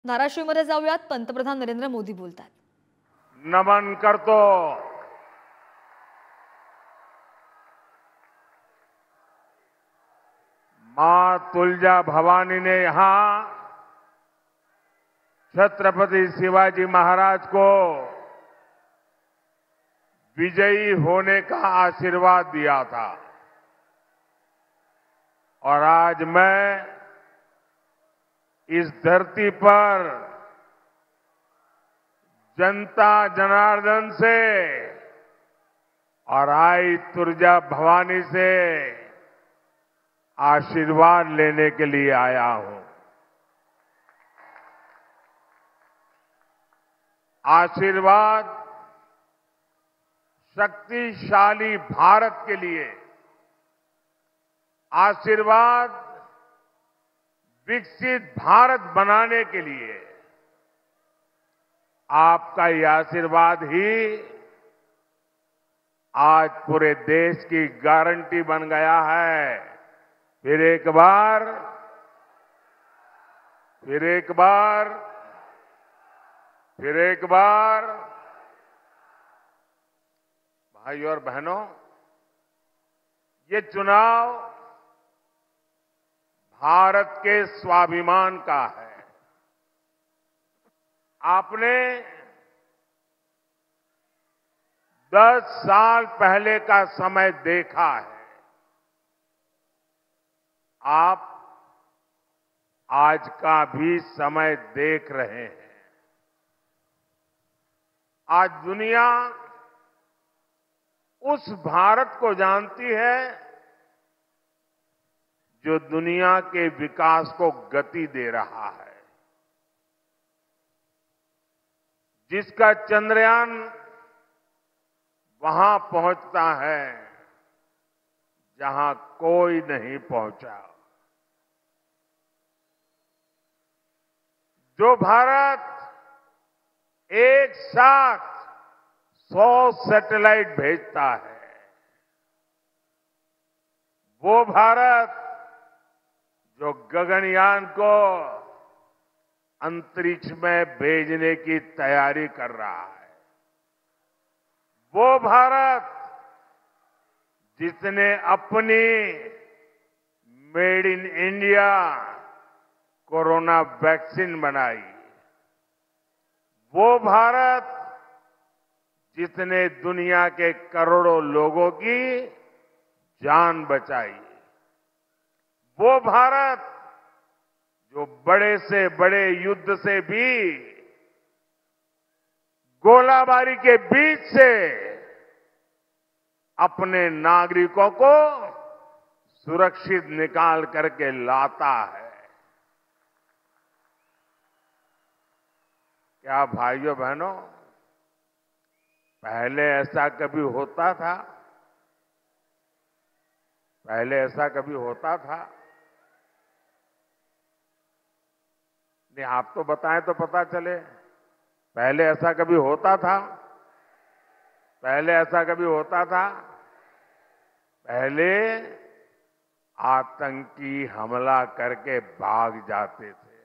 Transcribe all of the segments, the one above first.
धाराशिवमध्ये जाऊयात. पंतप्रधान नरेंद्र मोदी बोलतात. नमन करतो मां तुलजा भवानी ने यहां छत्रपति शिवाजी महाराज को विजयी होने का आशीर्वाद दिया था और आज मैं इस धरती पर जनता जनार्दन से और आई तुलजा भवानी से आशीर्वाद लेने के लिए आया हूं। आशीर्वाद शक्तिशाली भारत के लिए, आशीर्वाद विकसित भारत बनाने के लिए। आपका ये आशीर्वाद ही आज पूरे देश की गारंटी बन गया है। फिर एक बार भाइयों और बहनों, ये चुनाव भारत के स्वाभिमान का है। आपने 10 साल पहले का समय देखा है। आप आज का भी समय देख रहे हैं। आज दुनिया उस भारत को जानती है जो दुनिया के विकास को गति दे रहा है, जिसका चंद्रयान वहां पहुंचता है जहां कोई नहीं पहुंचा। जो भारत एक साथ 100 सैटेलाइट भेजता है, वो भारत जो गगनयान को अंतरिक्ष में भेजने की तैयारी कर रहा है, वो भारत जिसने अपनी made in India corona vaccine बनाई, वो भारत जिसने दुनिया के करोड़ों लोगों की जान बचाई, वो भारत जो बड़े से बड़े युद्ध से भी गोलाबारी के बीच से अपने नागरिकों को सुरक्षित निकाल करके लाता है। क्या भाइयों बहनों, पहले ऐसा कभी होता था? पहले ऐसा कभी होता था? नहीं, आप तो बताएं तो पता चले। पहले ऐसा कभी होता था? पहले ऐसा कभी होता था? पहले आतंकी हमला करके भाग जाते थे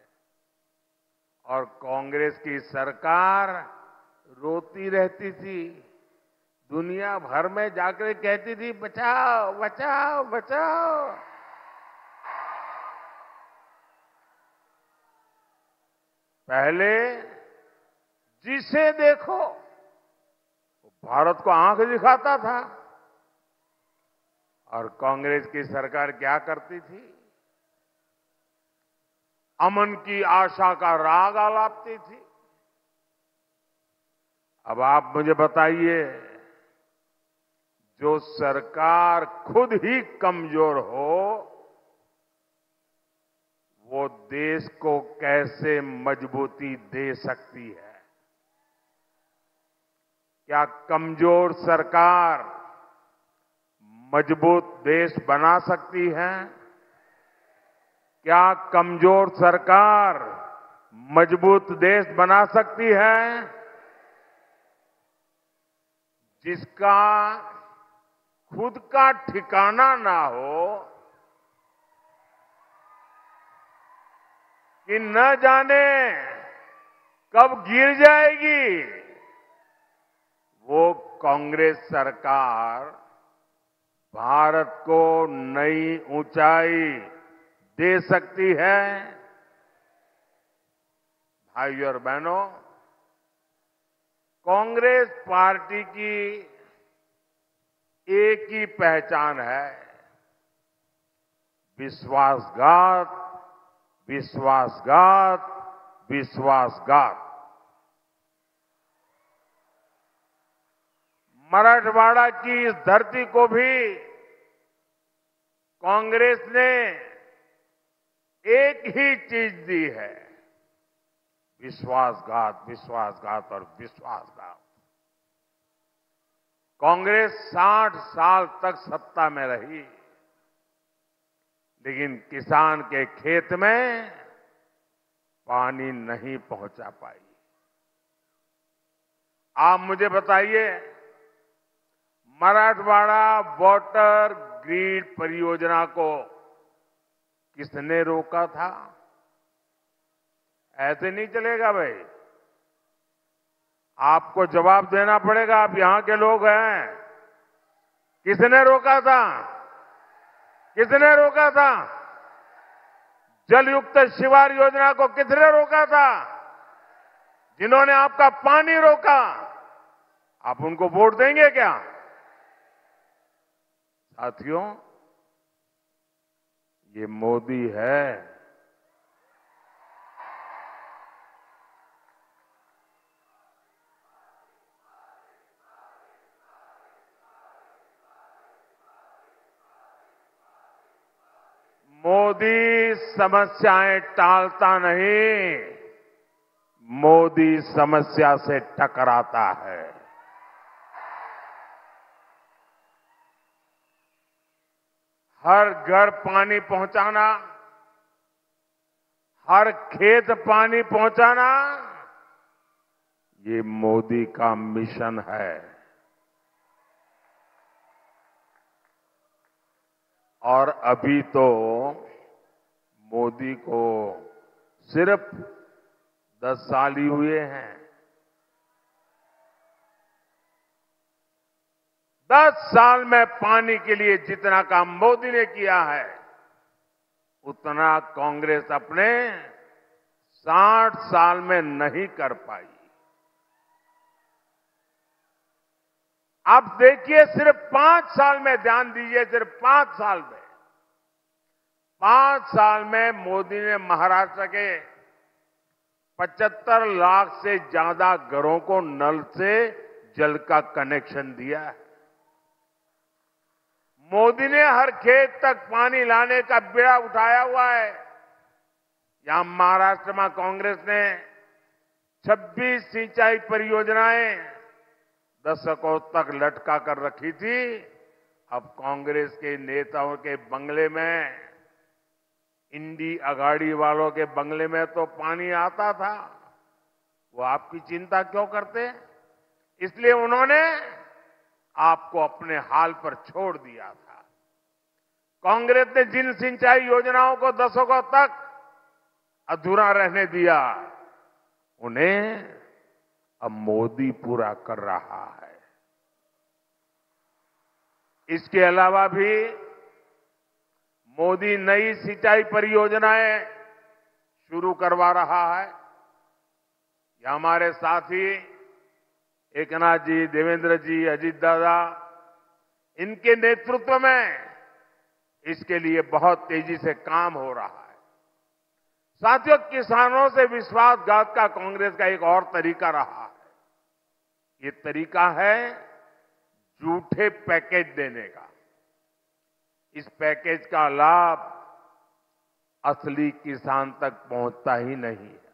और कांग्रेस की सरकार रोती रहती थी, दुनिया भर में जाकर कहती थी बचाओ बचाओ बचाओ। पहले जिसे देखो भारत को आंख दिखाता था और कांग्रेस की सरकार क्या करती थी? अमन की आशा का राग आलापती थी। अब आप मुझे बताइए, जो सरकार खुद ही कमजोर हो, वो देश को कैसे मजबूती दे सकती है? क्या कमजोर सरकार मजबूत देश बना सकती है? क्या कमजोर सरकार मजबूत देश बना सकती है? जिसका खुद का ठिकाना ना हो, कि न जाने कब गिर जाएगी, वो कांग्रेस सरकार भारत को नई ऊंचाई दे सकती है। भाइयों और बहनों, कांग्रेस पार्टी की एक ही पहचान है, विश्वासघात, विश्वासघात, विश्वासघात। मराठवाड़ा की इस धरती को भी कांग्रेस ने एक ही चीज दी है, विश्वासघात, विश्वासघात और विश्वासघात। कांग्रेस 60 साल तक सत्ता में रही, लेकिन किसान के खेत में पानी नहीं पहुंचा पाई। आप मुझे बताइए, मराठवाड़ा वाटर ग्रिड परियोजना को किसने रोका था? ऐसे नहीं चलेगा भाई, आपको जवाब देना पड़ेगा। आप यहां के लोग हैं, किसने रोका था? किसने रोका था? जलयुक्त शिवार योजना को किसने रोका था? जिन्होंने आपका पानी रोका, आप उनको वोट देंगे क्या? साथियों, ये मोदी है। मोदी समस्याएं टालता नहीं, मोदी समस्या से टकराता है। हर घर पानी पहुंचाना, हर खेत पानी पहुंचाना, ये मोदी का मिशन है। और अभी तो मोदी को सिर्फ 10 साल ही हुए हैं। 10 साल में पानी के लिए जितना काम मोदी ने किया है, उतना कांग्रेस अपने 60 साल में नहीं कर पाई। आप देखिए, सिर्फ 5 साल में, ध्यान दीजिए, सिर्फ 5 साल में, 5 साल में मोदी ने महाराष्ट्र के 75 लाख से ज्यादा घरों को नल से जल का कनेक्शन दिया है। मोदी ने हर खेत तक पानी लाने का बीड़ा उठाया हुआ है। यहां महाराष्ट्र में कांग्रेस ने 26 सिंचाई परियोजनाएं दशकों तक लटका कर रखी थी। अब कांग्रेस के नेताओं के बंगले में, इंडी अगाड़ी वालों के बंगले में तो पानी आता था, वो आपकी चिंता क्यों करते? इसलिए उन्होंने आपको अपने हाल पर छोड़ दिया था। कांग्रेस ने जिन सिंचाई योजनाओं को दशकों तक अधूरा रहने दिया, उन्हें अब मोदी पूरा कर रहा है। इसके अलावा भी मोदी नई सिंचाई परियोजनाएं शुरू करवा रहा है। ये हमारे साथी एकनाथ जी, देवेंद्र जी, अजीत दादा, इनके नेतृत्व में इसके लिए बहुत तेजी से काम हो रहा है। साथियों, किसानों से विश्वासघात का कांग्रेस का एक और तरीका रहा है। ये तरीका है झूठे पैकेज देने का। इस पैकेज का लाभ असली किसान तक पहुंचता ही नहीं है।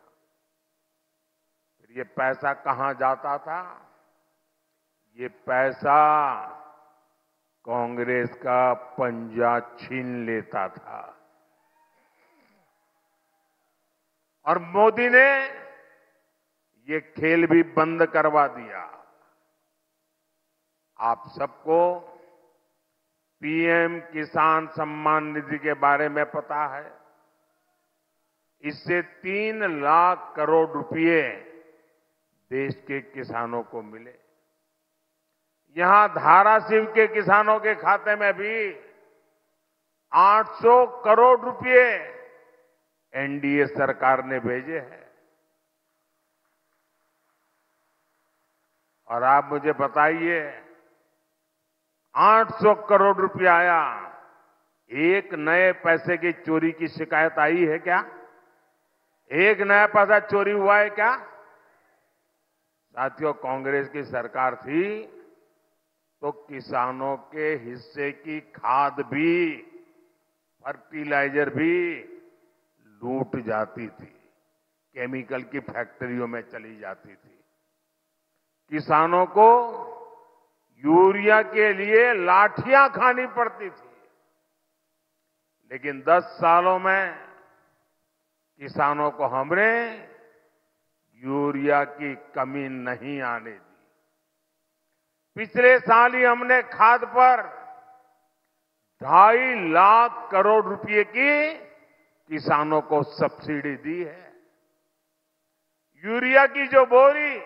फिर ये पैसा कहां जाता था? ये पैसा कांग्रेस का पंजा छीन लेता था। और मोदी ने ये खेल भी बंद करवा दिया। आप सबको पीएम किसान सम्मान निधि के बारे में पता है। इससे 3 लाख करोड़ रुपए देश के किसानों को मिले। यहां धाराशिव के किसानों के खाते में भी 800 करोड़ रुपए एनडीए सरकार ने भेजे हैं। और आप मुझे बताइए, 800 करोड़ रुपया आया, एक नए पैसे की चोरी की शिकायत आई है क्या? एक नया पैसा चोरी हुआ है क्या? साथियों, कांग्रेस की सरकार थी तो किसानों के हिस्से की खाद भी, फर्टिलाइजर भी लूट जाती थी, केमिकल की फैक्ट्रियों में चली जाती थी। किसानों को यूरिया के लिए लाठियां खानी पड़ती थी। लेकिन 10 सालों में किसानों को हमने यूरिया की कमी नहीं आने दी। पिछले साल ही हमने खाद पर 2.5 लाख करोड़ रुपए की किसानों को सब्सिडी दी है। यूरिया की जो बोरी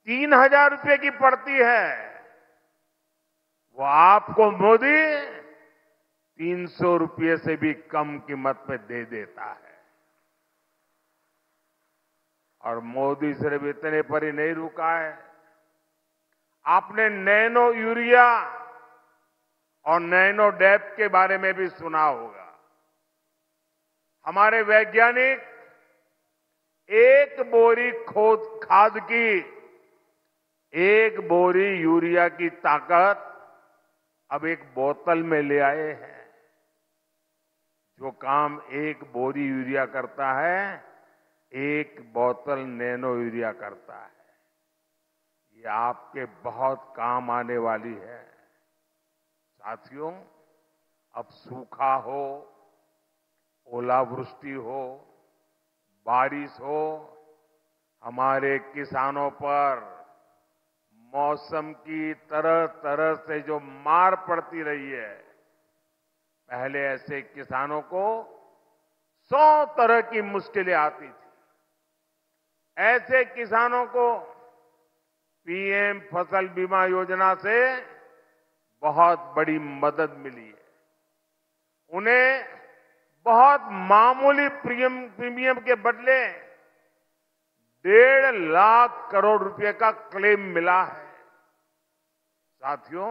3,000 रुपए की पड़ती है, वो आपको मोदी 300 रुपए से भी कम कीमत पे दे देता है। और मोदी सिर्फ इतने पर ही नहीं रुका है। आपने नैनो यूरिया और नैनो डैप के बारे में भी सुना होगा। हमारे वैज्ञानिक एक बोरी खाद की, एक बोरी यूरिया की ताकत अब एक बोतल में ले आए हैं। जो काम एक बोरी यूरिया करता है, एक बोतल नैनो यूरिया करता है। ये आपके बहुत काम आने वाली है। साथियों, अब सूखा हो, ओलावृष्टि हो, बारिश हो, हमारे किसानों पर मौसम की तरह तरह से जो मार पड़ती रही है, पहले ऐसे किसानों को 100 तरह की मुश्किलें आती थी। ऐसे किसानों को पीएम फसल बीमा योजना से बहुत बड़ी मदद मिली है। उन्हें बहुत मामूली प्रीमियम के बदले 1.5 लाख करोड़ रुपए का क्लेम मिला है। साथियों,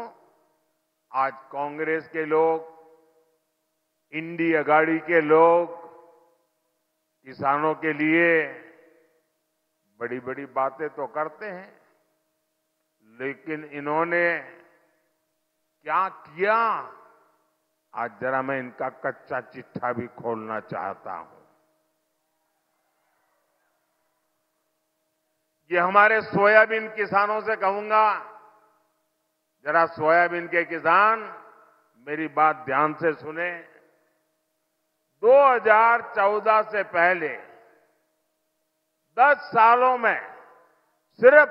आज कांग्रेस के लोग, इंडी अगाड़ी के लोग किसानों के लिए बड़ी बड़ी बातें तो करते हैं, लेकिन इन्होंने क्या किया, आज जरा मैं इनका कच्चा चिट्ठा भी खोलना चाहता हूं। ये हमारे सोयाबीन किसानों से कहूंगा, जरा सोयाबीन के किसान मेरी बात ध्यान से सुने। 2014 से पहले 10 सालों में सिर्फ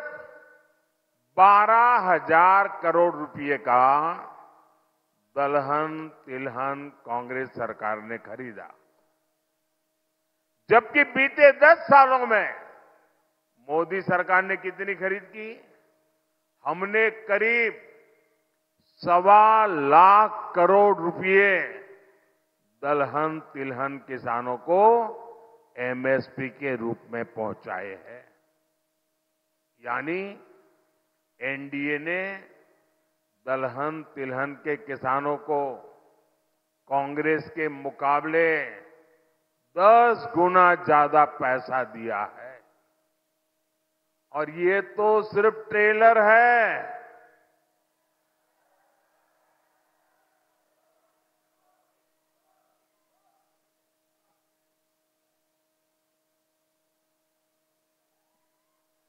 12,000 करोड़ रुपए का दलहन तिलहन कांग्रेस सरकार ने खरीदा, जबकि बीते 10 सालों में मोदी सरकार ने कितनी खरीद की? हमने करीब 1.25 लाख करोड़ रुपए दलहन तिलहन किसानों को एमएसपी के रूप में पहुंचाए हैं। यानी एनडीए ने दलहन तिलहन के किसानों को कांग्रेस के मुकाबले 10 गुना ज्यादा पैसा दिया है। और ये तो सिर्फ ट्रेलर है।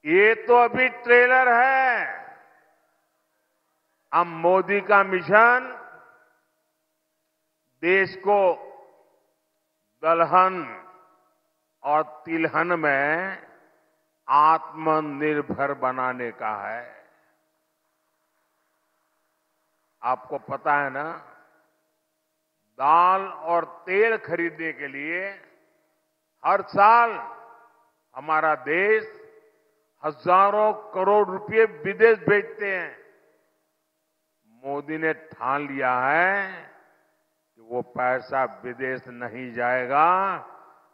ये तो अभी ट्रेलर है। अब मोदी का मिशन देश को दलहन और तिलहन में आत्मनिर्भर बनाने का है। आपको पता है ना, दाल और तेल खरीदने के लिए हर साल हमारा देश हजारों करोड़ रुपए विदेश भेजते हैं। मोदी ने ठान लिया है कि वो पैसा विदेश नहीं जाएगा,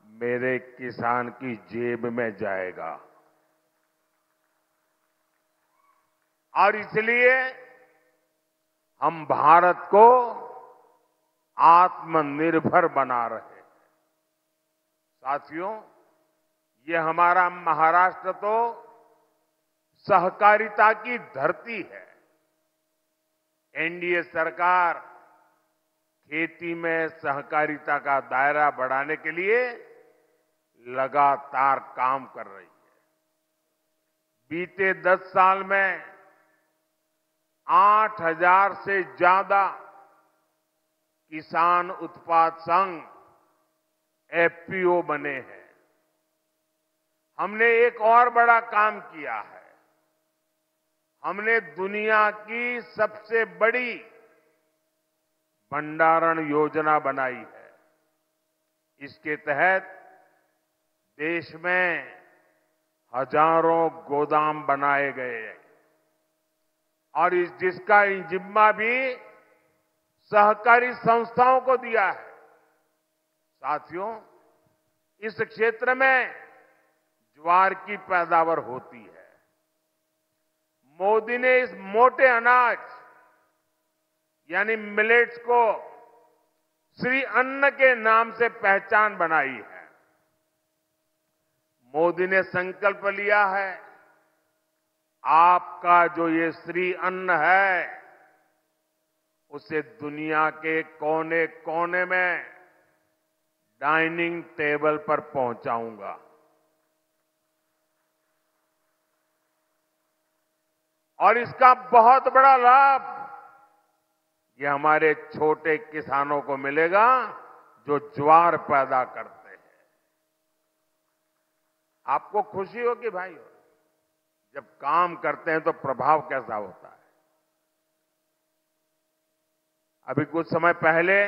मेरे किसान की जेब में जाएगा। और इसलिए हम भारत को आत्मनिर्भर बना रहे हैं। साथियों, ये हमारा महाराष्ट्र तो सहकारिता की धरती है। एनडीए सरकार खेती में सहकारिता का दायरा बढ़ाने के लिए लगातार काम कर रही है। बीते 10 साल में 8,000 से ज्यादा किसान उत्पाद संघ एफपीओ बने हैं। हमने एक और बड़ा काम किया है। हमने दुनिया की सबसे बड़ी भंडारण योजना बनाई है। इसके तहत देश में हजारों गोदाम बनाए गए हैं और जिसका जिम्मा भी सहकारी संस्थाओं को दिया है। साथियों, इस क्षेत्र में ज्वार की पैदावार होती है। मोदी ने इस मोटे अनाज यानी मिलेट्स को श्री अन्न के नाम से पहचान बनाई है। मोदी ने संकल्प लिया है, आपका जो ये श्री अन्न है उसे दुनिया के कोने कोने में डाइनिंग टेबल पर पहुंचाऊंगा। और इसका बहुत बड़ा लाभ ये हमारे छोटे किसानों को मिलेगा जो ज्वार पैदा करते हैं। आपको खुशी होगी भाई, जब काम करते हैं तो प्रभाव कैसा होता है। अभी कुछ समय पहले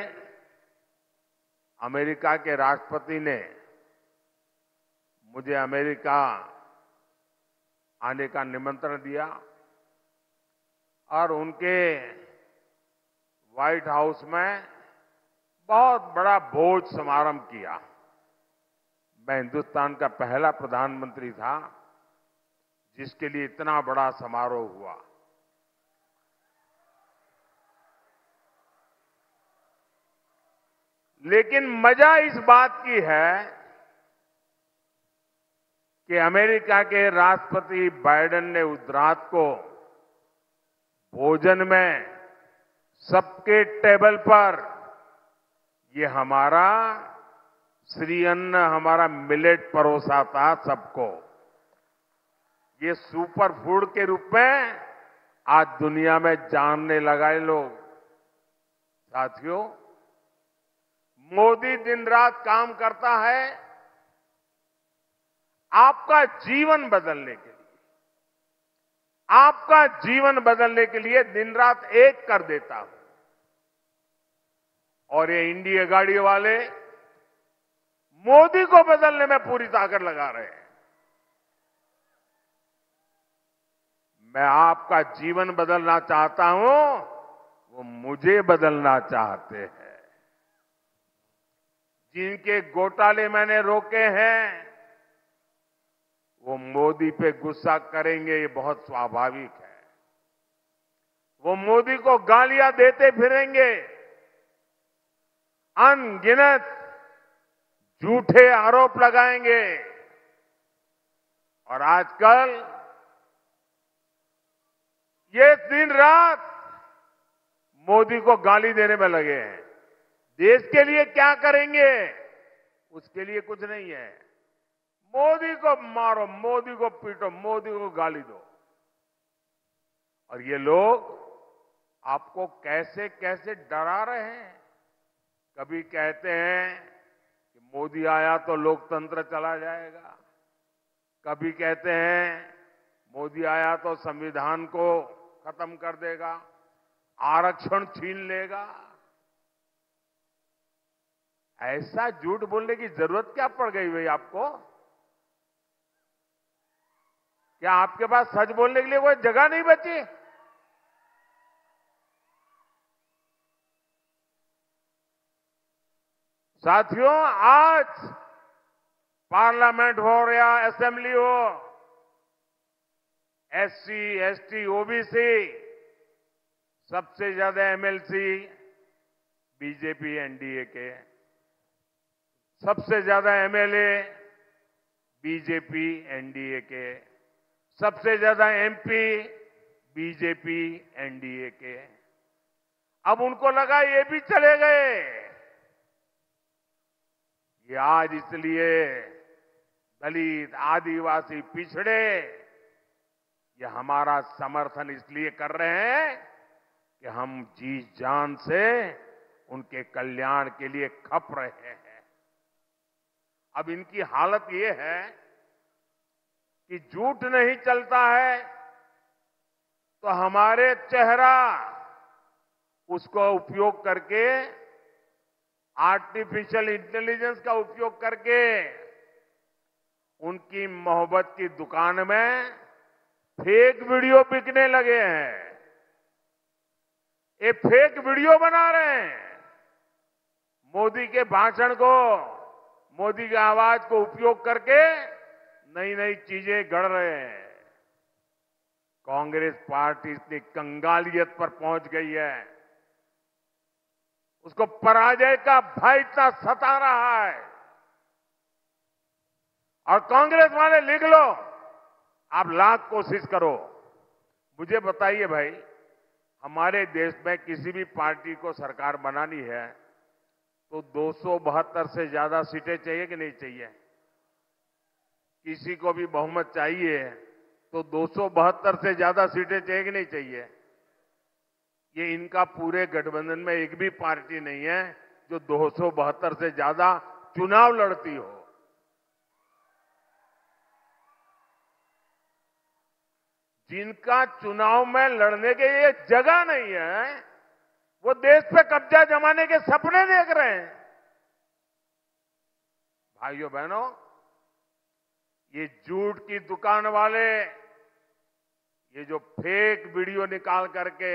अमेरिका के राष्ट्रपति ने मुझे अमेरिका आने का निमंत्रण दिया और उनके व्हाइट हाउस में बहुत बड़ा भोज समारंभ किया। मैं हिंदुस्तान का पहला प्रधानमंत्री था जिसके लिए इतना बड़ा समारोह हुआ। लेकिन मजा इस बात की है कि अमेरिका के राष्ट्रपति बाइडेन ने उस रात को भोजन में सबके टेबल पर ये हमारा श्री अन्न, हमारा मिलेट परोसा था सबको। ये सुपर फूड के रूप में आज दुनिया में जानने लगा है लोग। साथियों, मोदी दिन रात काम करता है आपका जीवन बदलने के लिए। आपका जीवन बदलने के लिए दिन रात एक कर देता हूं। और ये इंडिया गाड़ी वाले मोदी को बदलने में पूरी ताकत लगा रहे हैं। मैं आपका जीवन बदलना चाहता हूं, वो मुझे बदलना चाहते हैं। जिनके घोटाले मैंने रोके हैं वो मोदी पे गुस्सा करेंगे, ये बहुत स्वाभाविक है। वो मोदी को गालियां देते फिरेंगे, अनगिनत झूठे आरोप लगाएंगे। और आजकल ये दिन रात मोदी को गाली देने में लगे हैं। देश के लिए क्या करेंगे उसके लिए कुछ नहीं है। मोदी को मारो, मोदी को पीटो, मोदी को गाली दो। और ये लोग आपको कैसे कैसे डरा रहे हैं। कभी कहते हैं कि मोदी आया तो लोकतंत्र चला जाएगा, कभी कहते हैं मोदी आया तो संविधान को खत्म कर देगा, आरक्षण छीन लेगा। ऐसा झूठ बोलने की जरूरत क्या पड़ गई भाई आपको? क्या आपके पास सच बोलने के लिए कोई जगह नहीं बची? साथियों, आज पार्लियामेंट हो या असेंबली हो, एससी, एसटी, ओबीसी सबसे ज्यादा एमएलसी बीजेपी एनडीए के, सबसे ज्यादा एमएलए बीजेपी एनडीए के, सबसे ज्यादा एमपी बीजेपी एनडीए के। अब उनको लगा ये भी चले गए। ये आज इसलिए दलित, आदिवासी, पिछड़े ये हमारा समर्थन इसलिए कर रहे हैं कि हम जी जान से उनके कल्याण के लिए खप रहे हैं। अब इनकी हालत ये है कि झूठ नहीं चलता है तो हमारे चेहरा उसको उपयोग करके, आर्टिफिशियल इंटेलिजेंस का उपयोग करके उनकी मोहब्बत की दुकान में फेक वीडियो बिकने लगे हैं। ये फेक वीडियो बना रहे हैं। मोदी के भाषण को, मोदी की आवाज को उपयोग करके नई नई चीजें गढ़ रहे हैं। कांग्रेस पार्टी इतनी कंगालियत पर पहुंच गई है, उसको पराजय का भय इतना सता रहा है। और कांग्रेस वाले लिख लो, आप लाख कोशिश करो, मुझे बताइए भाई, हमारे देश में किसी भी पार्टी को सरकार बनानी है तो 272 से ज्यादा सीटें चाहिए कि नहीं चाहिए? किसी को भी बहुमत चाहिए तो 272 से ज्यादा सीटें चाहिए कि नहीं चाहिए? ये इनका पूरे गठबंधन में एक भी पार्टी नहीं है जो 272 से ज्यादा चुनाव लड़ती हो। जिनका चुनाव में लड़ने के लिए जगह नहीं है, वो देश पे कब्जा जमाने के सपने देख रहे हैं। भाइयों बहनों, ये झूठ की दुकान वाले ये जो फेक वीडियो निकाल करके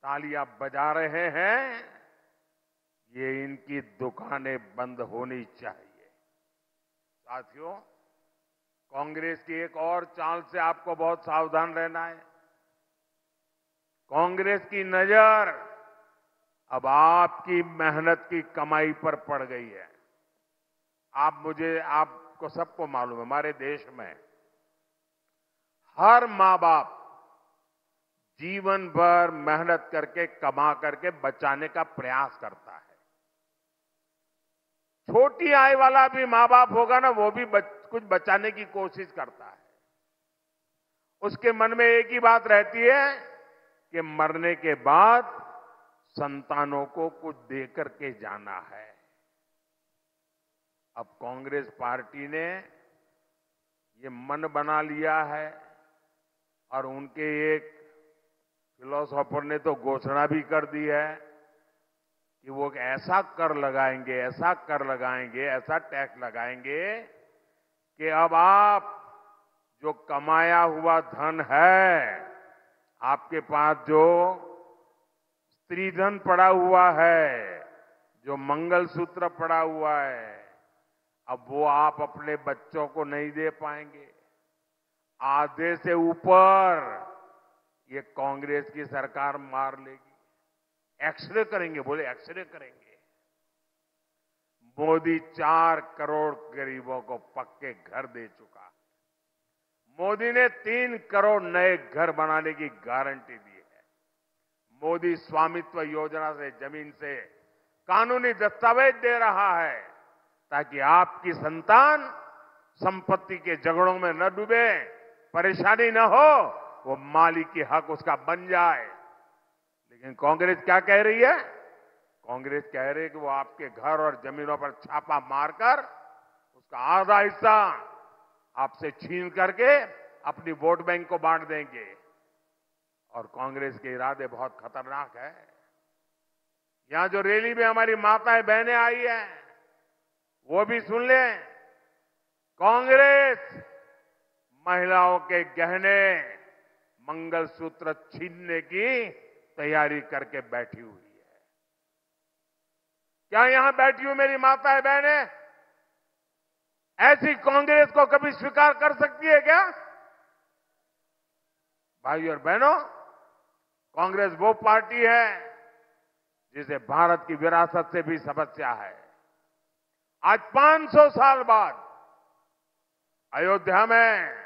तालियां बजा रहे हैं, ये इनकी दुकानें बंद होनी चाहिए। साथियों, कांग्रेस की एक और चाल से आपको बहुत सावधान रहना है। कांग्रेस की नजर अब आपकी मेहनत की कमाई पर पड़ गई है। आपको सबको मालूम है, हमारे देश में हर मां बाप जीवन भर मेहनत करके, कमा करके बचाने का प्रयास करता है। छोटी आय वाला भी मां बाप होगा ना, वो भी कुछ बचाने की कोशिश करता है। उसके मन में एक ही बात रहती है कि मरने के बाद संतानों को कुछ दे करके जाना है। अब कांग्रेस पार्टी ने ये मन बना लिया है और उनके एक फिलोसोफर ने तो घोषणा भी कर दी है कि वो ऐसा कर लगाएंगे, ऐसा कर लगाएंगे, ऐसा टैक्स लगाएंगे कि अब आप जो कमाया हुआ धन है, आपके पास जो स्त्री धन पड़ा हुआ है, जो मंगलसूत्र पड़ा हुआ है, अब वो आप अपने बच्चों को नहीं दे पाएंगे। आधे से ऊपर ये कांग्रेस की सरकार मार लेगी। एक्सरे करेंगे, बोले एक्सरे करेंगे। मोदी 4 करोड़ गरीबों को पक्के घर दे चुका है। मोदी ने 3 करोड़ नए घर बनाने की गारंटी दी है। मोदी स्वामित्व योजना से, जमीन से कानूनी दस्तावेज दे रहा है ताकि आपकी संतान संपत्ति के झगड़ों में न डूबे, परेशानी न हो, वो मालिकी हक उसका बन जाए। लेकिन कांग्रेस क्या कह रही है? कांग्रेस कह रही है कि वो आपके घर और जमीनों पर छापा मारकर उसका आधा हिस्सा आपसे छीन करके अपनी वोट बैंक को बांट देंगे। और कांग्रेस के इरादे बहुत खतरनाक है। यहां जो रैली में हमारी माताएं बहनें आई हैं, वो भी सुन लें। कांग्रेस महिलाओं के गहने, मंगलसूत्र छीनने की तैयारी करके बैठी हुई है। क्या यहां बैठी हुई मेरी माताएं बहनें ऐसी कांग्रेस को कभी स्वीकार कर सकती है क्या? भाइयों और बहनों, कांग्रेस वो पार्टी है जिसे भारत की विरासत से भी समस्या है। आज 500 साल बाद अयोध्या में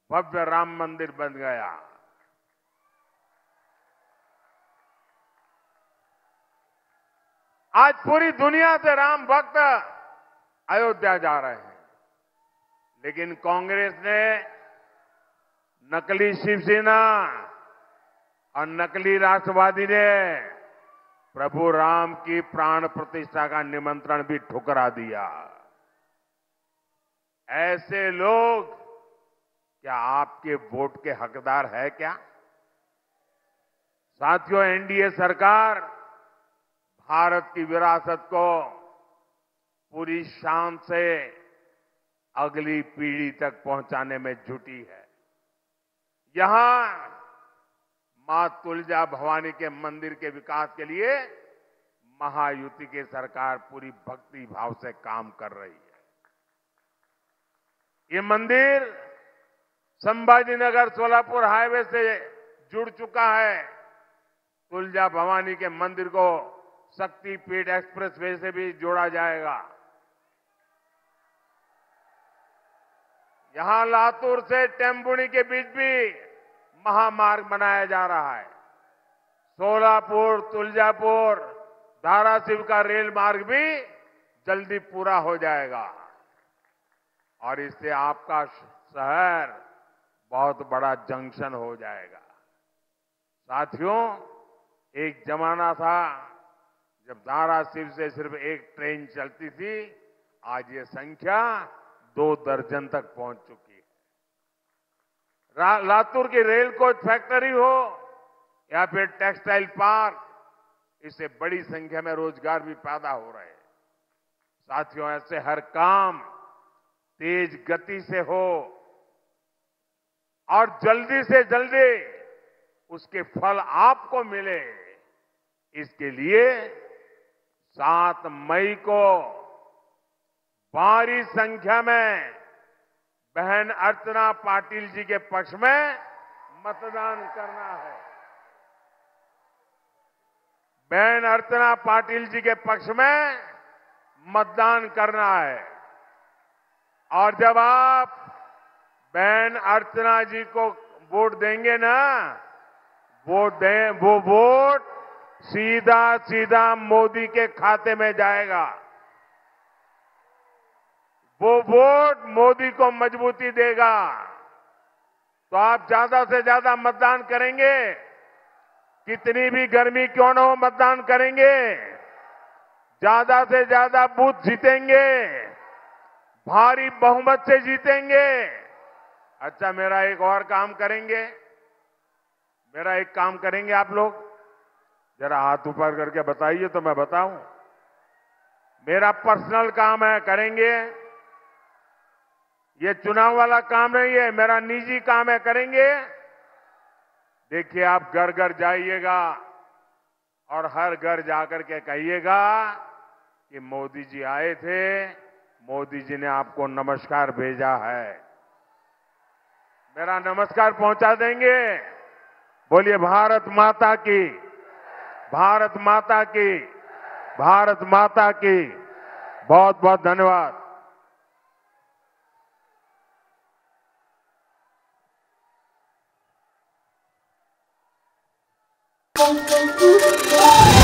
भव्य राम मंदिर बन गया। आज पूरी दुनिया से राम भक्त अयोध्या जा रहे हैं, लेकिन कांग्रेस ने नकली शिवसेना और नकली राष्ट्रवादी ने प्रभु राम की प्राण प्रतिष्ठा का निमंत्रण भी ठुकरा दिया। ऐसे लोग क्या आपके वोट के हकदार है क्या? साथियों, एनडीए सरकार भारत की विरासत को पूरी शान से अगली पीढ़ी तक पहुंचाने में जुटी है। यहां मां तुलजा भवानी के मंदिर के विकास के लिए महायुति की सरकार पूरी भक्ति भाव से काम कर रही है। ये मंदिर संभाजीनगर सोलापुर हाईवे से जुड़ चुका है। तुलजा भवानी के मंदिर को शक्तिपीठ एक्सप्रेसवे से भी जोड़ा जाएगा। यहां लातूर से टेम्बुनी के बीच भी महामार्ग बनाया जा रहा है। सोलापुर, तुलजापुर, धाराशिव का रेल मार्ग भी जल्दी पूरा हो जाएगा और इससे आपका शहर बहुत बड़ा जंक्शन हो जाएगा। साथियों, एक जमाना था जब धाराशिव से सिर्फ एक ट्रेन चलती थी। आज ये संख्या 2 दर्जन तक पहुंच चुकी है। लातूर की रेल कोच फैक्ट्री हो या फिर टेक्सटाइल पार्क, इससे बड़ी संख्या में रोजगार भी पैदा हो रहे हैं। साथियों, ऐसे हर काम तेज गति से हो और जल्दी से जल्दी उसके फल आपको मिले, इसके लिए 7 मई को भारी संख्या में बहन अर्चना पाटिल जी के पक्ष में मतदान करना है। बहन अर्चना पाटिल जी के पक्ष में मतदान करना है। और जब आप बहन अर्चना जी को वोट देंगे ना, वो वोट सीधा सीधा मोदी के खाते में जाएगा। वो वोट मोदी को मजबूती देगा। तो आप ज्यादा से ज्यादा मतदान करेंगे, कितनी भी गर्मी क्यों न हो मतदान करेंगे, ज्यादा से ज्यादा बूथ जीतेंगे, भारी बहुमत से जीतेंगे। अच्छा, मेरा एक और काम करेंगे, मेरा एक काम करेंगे आप लोग, जरा हाथ ऊपर करके बताइए तो मैं बताऊं। मेरा पर्सनल काम है, करेंगे? ये चुनाव वाला काम नहीं है, मेरा निजी काम है, करेंगे? देखिए, आप घर घर जाइएगा और हर घर जाकर के कहिएगा कि मोदी जी आए थे, मोदी जी ने आपको नमस्कार भेजा है। मेरा नमस्कार पहुंचा देंगे? बोलिए भारत माता की, भारत माता की, भारत माता की। बहुत बहुत धन्यवाद। Thank you.